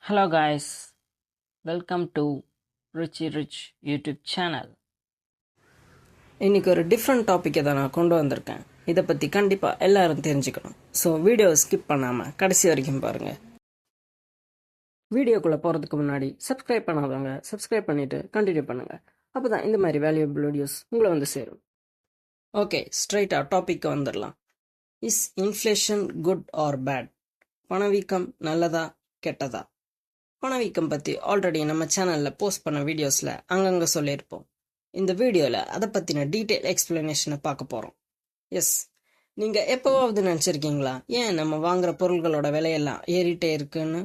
Hello guys, welcome to Richie Rich YouTube channel. இன்னைக்கு ஒரு different டாப்பிக்கை தான் நான் கொண்டு வந்திருக்கேன். இதை பற்றி கண்டிப்பாக எல்லாரும் தெரிஞ்சுக்கணும். ஸோ வீடியோவை ஸ்கிப் பண்ணாமல் கடைசி வரைக்கும் பாருங்கள். வீடியோக்குள்ளே போகிறதுக்கு முன்னாடி சப்ஸ்கிரைப் பண்ணாதவங்க சப்ஸ்கிரைப் பண்ணிவிட்டு கண்டினியூ பண்ணுங்கள். அப்போ தான் இந்த மாதிரி வேல்யூபிள் வீடியோஸ் உங்களை வந்து சேரும். ஓகே, ஸ்ட்ரைட்டாக டாப்பிக்கு வந்துடலாம். Is inflation good or bad? பணவீக்கம் நல்லதா கெட்டதா? பணவீக்கம் பற்றி ஆல்ரெடி நம்ம சேனலில் போஸ்ட் பண்ண வீடியோஸில் அங்கங்கே சொல்லியிருப்போம். இந்த வீடியோவில் அதை பற்றின டீட்டெயில் எக்ஸ்பிளனேஷனை பார்க்க போகிறோம். எஸ், நீங்கள் எப்போவாவது நினச்சிருக்கீங்களா ஏன் நம்ம வாங்குகிற பொருள்களோட விலையெல்லாம் ஏறிட்டே இருக்குன்னு?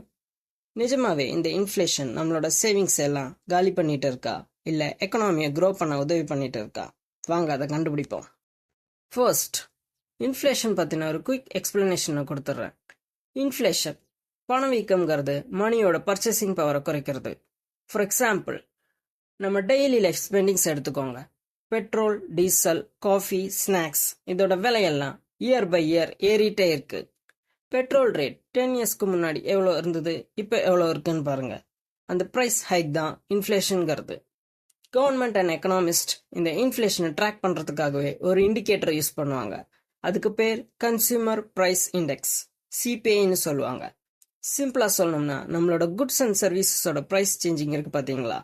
நிஜமாவே இந்த இன்ஃப்ளேஷன் நம்மளோட சேவிங்ஸ் எல்லாம் காலி பண்ணிட்டு இருக்கா, இல்லை எக்கனாமியை க்ரோ பண்ண உதவி பண்ணிட்டு இருக்கா? வாங்க அதை கண்டுபிடிப்போம். ஃபர்ஸ்ட், இன்ஃப்ளேஷன் பற்றின ஒரு குயிக் எக்ஸ்பிளனேஷனை கொடுத்துட்றேன். இன்ஃப்ளேஷன் பணவீக்கம்ங்கிறது மணியோட பர்ச்சேசிங் பவரை குறைக்கிறது. ஃபார் எக்ஸாம்பிள், நம்ம டெய்லி லைஃப் ஸ்பெண்டிங்ஸ் எடுத்துக்கோங்க. பெட்ரோல், டீசல், காஃபி, ஸ்நாக்ஸ் இதோட விலையெல்லாம் இயர் பை இயர் ஏறிட்டே இருக்கு. பெட்ரோல் ரேட் 10 இயர்ஸ்க்கு முன்னாடி எவ்வளோ இருந்தது, இப்போ எவ்வளோ இருக்குன்னு பாருங்க. அந்த ப்ரைஸ் ஹைக் தான் இன்ஃப்ளேஷனுங்கிறது. கவர்மெண்ட் அண்ட் எக்கனாமிஸ்ட் இந்த இன்ஃப்ளேஷனை ட்ராக் பண்ணுறதுக்காகவே ஒரு இண்டிகேட்டர் யூஸ் பண்ணுவாங்க. அதுக்கு பேர் கன்சியூமர் ப்ரைஸ் இண்டெக்ஸ், சிபிஐன்னு சொல்லுவாங்க. சிம்பிளாக சொல்லணும்னா நம்மளோட குட்ஸ் அண்ட் சர்வீசஸோட ப்ரைஸ் சேஞ்சிங் இருக்குது பார்த்தீங்களா,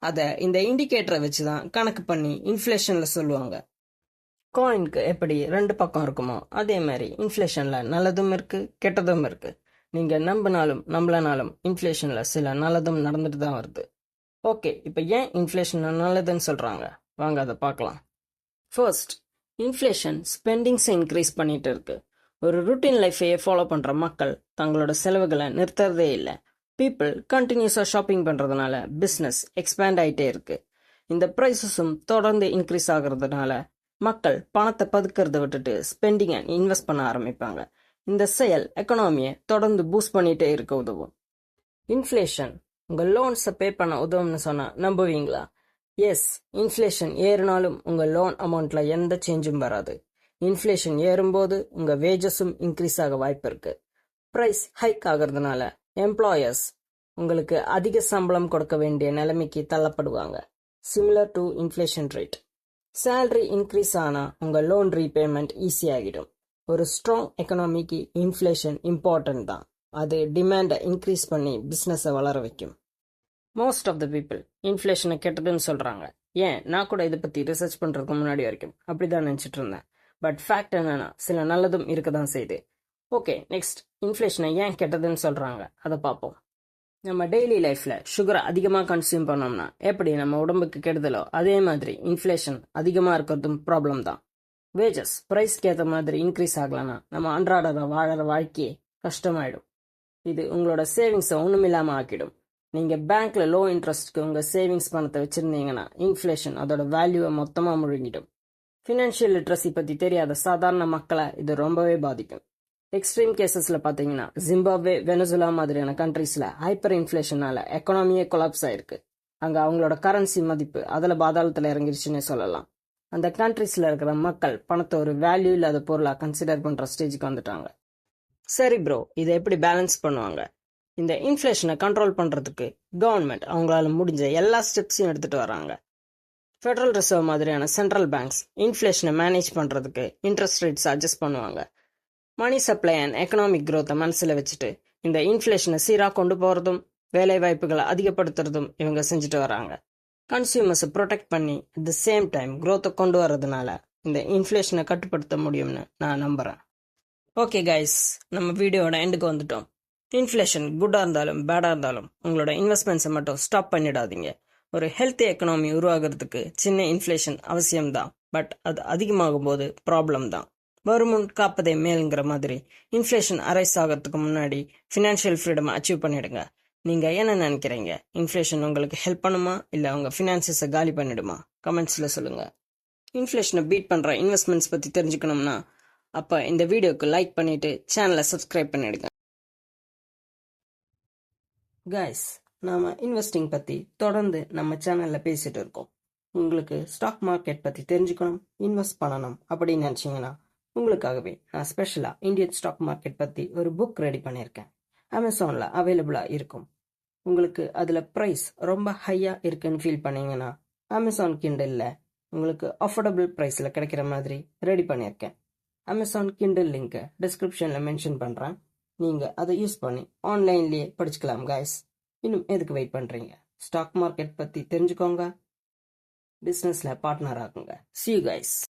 அதை இந்த இண்டிகேட்டரை வச்சு தான் கணக்கு பண்ணி இன்ஃப்ளேஷனில் சொல்லுவாங்க. காயினுக்கு எப்படி 2 பக்கம் இருக்குமோ அதே மாதிரி இன்ஃப்ளேஷனில் நல்லதும் இருக்குது கெட்டதும் இருக்குது. நீங்கள் நம்பினாலும் நம்பலனாலும் இன்ஃப்ளேஷனில் சில நல்லதும் நடந்துட்டு தான் வருது. ஓகே, இப்போ ஏன் இன்ஃப்ளேஷன் நல்லதுன்னு சொல்கிறாங்க, வாங்க அதை பார்க்கலாம். ஃபர்ஸ்ட், இன்ஃப்ளேஷன் ஸ்பெண்டிங்ஸை இன்க்ரீஸ் பண்ணிட்டு இருக்கு. ஒரு ருட்டீன் லைஃபையே ஃபாலோ பண்ணுற மக்கள் தங்களோட செலவுகளை நிறுத்துறதே இல்லை. பீப்புள் கண்டினியூஸாக ஷாப்பிங் பண்ணுறதுனால பிஸ்னஸ் எக்ஸ்பேண்ட் ஆகிட்டே இருக்கு. இந்த ப்ரைஸஸும் தொடர்ந்து இன்க்ரீஸ் ஆகிறதுனால மக்கள் பணத்தை பதுக்கிறத விட்டுட்டு ஸ்பெண்டிங்கை இன்வெஸ்ட் பண்ண ஆரம்பிப்பாங்க. இந்த செயல் எக்கனாமியை தொடர்ந்து பூஸ்ட் பண்ணிகிட்டே இருக்க உதவும். இன்ஃப்ளேஷன் உங்கள் லோன்ஸை பே பண்ண உதவும்னு சொன்னால் நம்புவீங்களா? எஸ், இன்ஃப்ளேஷன் ஏறினாலும் உங்கள் லோன் அமௌண்ட்டில் எந்த சேஞ்சும் வராது. இன்ஃப்ளேஷன் ஏறும்போது உங்கள் வேஜஸும் இன்க்ரீஸ் ஆக வாய்ப்பு இருக்கு. ப்ரைஸ் ஹைக் ஆகிறதுனால எம்ப்ளாயர்ஸ் உங்களுக்கு அதிக சம்பளம் கொடுக்க வேண்டிய நிலைமைக்கு தள்ளப்படுவாங்க. Similar to inflation rate. Salary increase ஆனால் உங்கள் லோன் ரீபேமெண்ட் ஈஸியாகிடும். ஒரு ஸ்ட்ராங் எக்கனாமிக்கு இன்ஃப்ளேஷன் இம்பார்ட்டன்ட் தான். அது டிமாண்டை இன்க்ரீஸ் பண்ணி பிஸ்னஸை வளர வைக்கும். மோஸ்ட் ஆஃப் த பீப்புள் இன்ஃப்ளேஷனை கெட்டதுன்னு சொல்கிறாங்க. ஏன், நான் கூட இதை பற்றி ரிசர்ச் பண்ணுறதுக்கு முன்னாடி வரைக்கும் அப்படி தான் நினச்சிட்டு இருந்தேன். பட் ஃபேக்ட் என்னன்னா சில நல்லதும் இருக்க தான் செய்யுது. ஓகே, நெக்ஸ்ட், இன்ஃப்ளேஷனை ஏன் கெட்டதுன்னு சொல்கிறாங்க அதை பார்ப்போம். நம்ம டெய்லி லைஃப்பில் சுகரை அதிகமாக கன்சியூம் பண்ணோம்னா எப்படி நம்ம உடம்புக்கு கெடுதலோ அதே மாதிரி இன்ஃப்ளேஷன் அதிகமாக இருக்கிறதும் ப்ராப்ளம் தான். வேஜஸ் ப்ரைஸ்க்கு ஏற்ற மாதிரி இன்க்ரீஸ் ஆகலைன்னா நம்ம அன்றாட வாழற வாழ்க்கையே கஷ்டமாயிடும். இது உங்களோட சேவிங்ஸை ஒன்றுமில்லாமல் ஆக்கிடும். நீங்கள் பேங்க்கில் லோ இன்ட்ரெஸ்ட்க்கு உங்கள் சேவிங்ஸ் பணத்தை வச்சுருந்தீங்கன்னா இன்ஃப்ளேஷன் அதோட வேல்யூவை மொத்தமாக முழுங்கிடும். ஃபினான்ஷியல் லிட்ரஸி பற்றி தெரியாத சாதாரண மக்களை இது ரொம்பவே பாதிக்கும். எக்ஸ்ட்ரீம் கேசஸில் பார்த்தீங்கன்னா ஜிம்பாப்வே, வெனசுலா மாதிரியான கண்ட்ரீஸில் ஹைப்பர் இன்ஃப்ளேஷனால் எக்கனாமியே கொலாப்ஸ் ஆயிருக்கு. அங்கே அவங்களோட கரன்சி மதிப்பு அதில் பாதாளத்தில் இறங்கிருச்சுன்னே சொல்லலாம். அந்த கண்ட்ரீஸில் இருக்கிற மக்கள் பணத்தை ஒரு வேல்யூ இல்லாத பொருளாக கன்சிடர் பண்ணுற ஸ்டேஜுக்கு வந்துட்டாங்க. சரி ப்ரோ, இதை எப்படி பேலன்ஸ் பண்ணுவாங்க? இந்த இன்ஃப்ளேஷனை கண்ட்ரோல் பண்ணுறதுக்கு கவர்மெண்ட் அவங்களால முடிஞ்ச எல்லா ஸ்டெப்ஸையும் எடுத்துகிட்டு வராங்க. ஃபெடரல் ரிசர்வ் மாதிரியான சென்ட்ரல் பேங்க்ஸ் இன்ஃப்ளேஷனை மேனேஜ் பண்ணுறதுக்கு இன்ட்ரெஸ்ட் ரேட்ஸ் அட்ஜஸ்ட் பண்ணுவாங்க. மணி சப்ளை அண்ட் எக்கனாமிக் க்ரோத்தை மனசில் வச்சுட்டு இந்த இன்ஃப்ளேஷனை சீராக கொண்டு போகிறதும் வேலை வாய்ப்புகளை அதிகப்படுத்துறதும் இவங்க செஞ்சுட்டு வராங்க. கன்சியூமர்ஸை ப்ரொடெக்ட் பண்ணி அட் த சேம் டைம் க்ரோத்தை கொண்டு வர்றதுனால இந்த இன்ஃப்ளேஷனை கட்டுப்படுத்த முடியும்னு நான் நம்புகிறேன். ஓகே கைஸ், நம்ம வீடியோட எண்டுக்கு வந்துட்டோம். இன்ஃப்ளேஷன் குட்டாக இருந்தாலும் பேடாக இருந்தாலும் உங்களோட இன்வெஸ்ட்மெண்ட்ஸை மட்டும் ஸ்டாப் பண்ணிடாதீங்க. ஒரு ஹெல்த்தி எக்கனாமி உருவாகிறதுக்கு சின்ன இன்ஃப்ளேஷன் அவசியம்தான். பட் அது அதிகமாகும் போது ப்ராப்ளம் தான். வருமுன் காப்பதே மேலுங்கிற மாதிரி இன்ஃப்ளேஷன் அரைஸ் ஆகிறதுக்கு முன்னாடி ஃபினான்ஷியல் ஃப்ரீடம் அச்சீவ் பண்ணிடுங்க. நீங்கள் என்ன நினைக்கிறீங்க? இன்ஃப்ளேஷன் உங்களுக்கு ஹெல்ப் பண்ணுமா இல்லை உங்கள் ஃபினான்சஸை காலி பண்ணிடுமா? கமெண்ட்ஸில் சொல்லுங்கள். இன்ஃப்ளேஷனை பீட் பண்ணுற இன்வெஸ்ட்மெண்ட்ஸ் பற்றி தெரிஞ்சுக்கணும்னா அப்போ இந்த வீடியோக்கு லைக் பண்ணிவிட்டு சேனலை சப்ஸ்கிரைப் பண்ணிடுங்க. கைஸ், நாம் இன்வெஸ்டிங் பற்றி தொடர்ந்து நம்ம சேனலில் பேசிகிட்டு இருக்கோம். உங்களுக்கு ஸ்டாக் மார்க்கெட் பற்றி தெரிஞ்சுக்கணும், இன்வெஸ்ட் பண்ணணும் அப்படின்னு நினச்சிங்கன்னா உங்களுக்காகவே நான் ஸ்பெஷலாக இந்தியன் ஸ்டாக் மார்க்கெட் பற்றி ஒரு புக் ரெடி பண்ணியிருக்கேன். அமேசானில் அவைலபிளாக இருக்கும். உங்களுக்கு அதில் ப்ரைஸ் ரொம்ப ஹையாக இருக்குன்னு ஃபீல் பண்ணீங்கன்னா அமேசான் கிண்டலில் உங்களுக்கு அஃபோர்டபுள் ப்ரைஸில் கிடைக்கிற மாதிரி ரெடி பண்ணியிருக்கேன். அமேசான் கிண்டல் லிங்க்கை டிஸ்கிரிப்ஷனில் மென்ஷன் பண்ணுறேன். நீங்கள் அதை யூஸ் பண்ணி ஆன்லைன்லேயே படிச்சுக்கலாம் கைஸ். இன்னும் எதுக்கு வெயிட் பண்ணுறீங்க? ஸ்டாக் மார்க்கெட் பற்றி தெரிஞ்சுக்கோங்க, பிஸ்னஸில் பார்ட்னர் ஆகுங்க. See you guys.